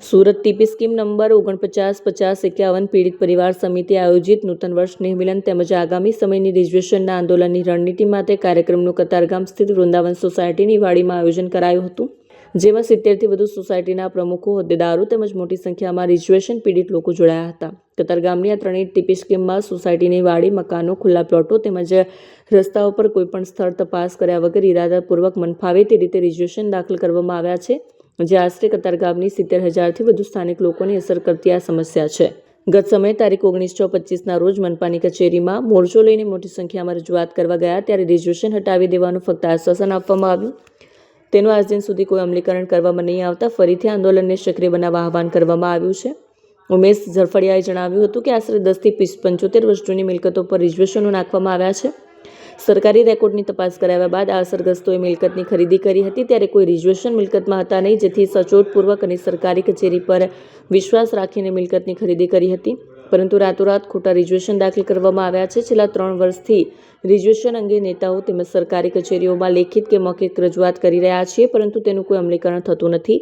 Surat TP scheme number 495051 પીડિત પરિવાર સમિતિ આયોજિત નૂતન વર્ષ સ્નેહમિલન તેમજ આગામી સમયની રિઝર્વેશનના આંદોલનની રણનીતિ માટે કાર્યક્રમનું કતારગામ સ્થિત વૃંદાવન સોસાયટીની વાડીમાં આયોજન કરાયું હતું, જેમાં 70થી વધુ સોસાયટીના પ્રમુખો, હોદ્દેદારો તેમજ મોટી સંખ્યામાં રિઝર્વેશન પીડિત લોકો જોડાયા હતા. કતારગામની આ ત્રણેય ટીપી સ્કીમમાં સોસાયટીની વાડી, મકાનો, ખુલ્લા પ્લોટો તેમજ રસ્તાઓ પર કોઈપણ સ્થળ તપાસ કર્યા વગર ઇરાદાપૂર્વક મનફાવે તે રીતે રિઝર્વેશન દાખલ કરવામાં આવ્યા છે, જે આશરે કતારગામની 70,000થી વધુ સ્થાનિક લોકોને અસર કરતી આ સમસ્યા છે. ગત સમયે તારીખ 19/6/25ના રોજ મનપાની કચેરીમાં મોરચો લઈને મોટી સંખ્યામાં રજૂઆત કરવા ગયા ત્યારે રિઝર્વેશન હટાવી દેવાનું ફક્ત આશ્વાસન આપવામાં આવ્યું. તેનું આજ દિન સુધી કોઈ અમલીકરણ કરવામાં નહીં આવતા ફરીથી આંદોલનને સક્રિય બનાવવા આહવાન કરવામાં આવ્યું છે. ઉમેશ ઝરફડિયાએ જણાવ્યું હતું કે આશરે 10થી 75 વર્ષ જૂની મિલકતો પર રિઝર્વેશનો નાખવામાં આવ્યા છે. સરકારી રેકોર્ડની તપાસ કરાવ્યા બાદ આ અસરગ્રસ્તોએ મિલકતની ખરીદી કરી હતી ત્યારે કોઈ રિઝર્વેશન મિલકતમાં હતા નહીં, જેથી સચોટપૂર્વક અને સરકારી કચેરી પર વિશ્વાસ રાખીને મિલકતની ખરીદી કરી હતી, પરંતુ રાતોરાત ખોટા રિઝર્વેશન દાખલ કરવામાં આવ્યા છે. છેલ્લા 3 વર્ષથી રિઝર્વેશન અંગે નેતાઓ તેમજ સરકારી કચેરીઓમાં લેખિત કે મૌખિક રજૂઆત કરી રહ્યા છીએ, પરંતુ તેનું કોઈ અમલીકરણ થતું નથી,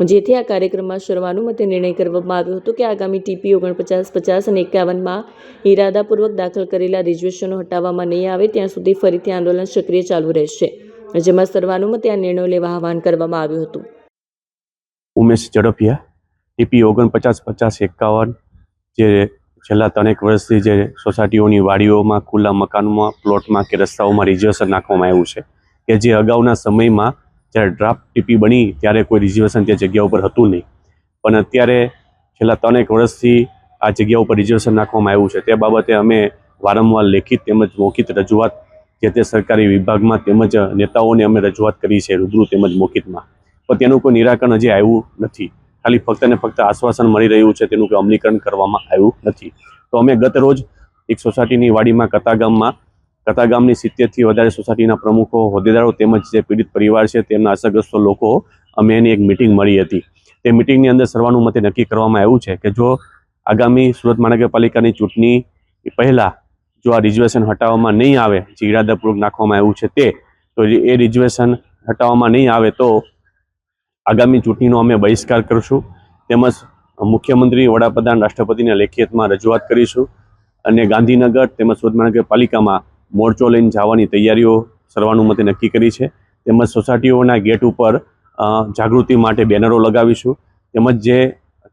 જેથી આ કાર્યક્રમમાં સર્વાનુમતે નિર્ણય કરવામાં આવ્યો હતો કે આગામી ટીપી 4950 અને 51માં ઇરાદાપૂર્વક દાખલ કરેલા રિઝર્વેશનો હટાવવામાં નહીં આવે ત્યાં સુધી ફરીથી આંદોલન સક્રિય ચાલુ રહેશે, જેમાં સર્વાનુમતે આ નિર્ણય લેવા આહવાન કરવામાં આવ્યું હતું. ઉમેશ ઝડફિયા, ટીપી 495051 જે છેલ્લા 3 વર્ષથી જે સોસાયટીઓની વાડીઓમાં, ખુલ્લા મકાનોમાં, પ્લોટમાં કે રસ્તાઓમાં રિઝર્વેશન નાખવામાં આવ્યું છે કે જે અગાઉના સમયમાં જ્યારે ડ્રાફ્ટ ટીપી બની ત્યારે કોઈ રિઝર્વેશન તે જગ્યા ઉપર હતું નહીં, પણ અત્યારે છેલ્લા 3 વર્ષથી આ જગ્યા ઉપર રિઝર્વેશન નાખવામાં આવ્યું છે. તે બાબતે અમે વારંવાર લેખિત તેમજ મૌખિક રજૂઆત જે તે સરકારી વિભાગમાં તેમજ નેતાઓને અમે રજૂઆત કરી છે, રૂબરૂ તેમજ મૌખિકમાં, પણ તેનું કોઈ નિરાકરણ હજી આવ્યું નથી. ખાલી ફક્ત ને ફક્ત આશ્વાસન મળી રહ્યું છે, તેનું કોઈ અમલીકરણ કરવામાં આવ્યું નથી. તો અમે ગત રોજ એક સોસાયટીની વાડીમાં કતારગામની 70થી વધારે સોસાયટીના પ્રમુખો, હોદ્દેદારો તેમજ જે પીડિત પરિવાર છે તેમના અસરગ્રસ્ત લોકો અમે એની એક મિટિંગ મળી હતી. તે મિટિંગની અંદર સર્વાનુમતે નક્કી કરવામાં આવ્યું છે કે જો આગામી સુરત મહાનગરપાલિકાની ચૂંટણી પહેલાં જો આ રિઝર્વેશન હટાવવામાં નહીં આવે, જે ઇરાદાપૂર્વક નાખવામાં આવ્યું છે તો એ રિઝર્વેશન હટાવવામાં નહીં આવે તો આગામી ચૂંટણીનો અમે બહિષ્કાર કરીશું, તેમજ મુખ્યમંત્રી, વડાપ્રધાન, રાષ્ટ્રપતિને લેખિતમાં રજૂઆત કરીશું અને ગાંધીનગર તેમજ સુરત મહાનગરપાલિકામાં મોરચો લઈને જવાની તૈયારીઓ સર્વાનુમતે નક્કી કરી છે. તેમજ સોસાયટીઓના ગેટ ઉપર જાગૃતિ માટે બેનરો લગાવીશું, તેમજ જે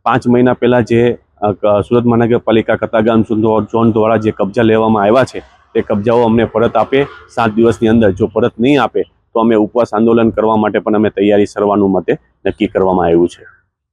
5 મહિના પહેલાં જે સુરત મહાનગરપાલિકા કતારગામ ઝોન દ્વારા જે કબજા લેવામાં આવ્યા છે તે કબજાઓ અમને પરત આપે 7 દિવસની અંદર. જો પરત નહીં આપે તો અમે ઉપવાસ આંદોલન કરવા માટે પણ અમે તૈયારી સર્વાનુમતે નક્કી કરવામાં આવ્યું છે.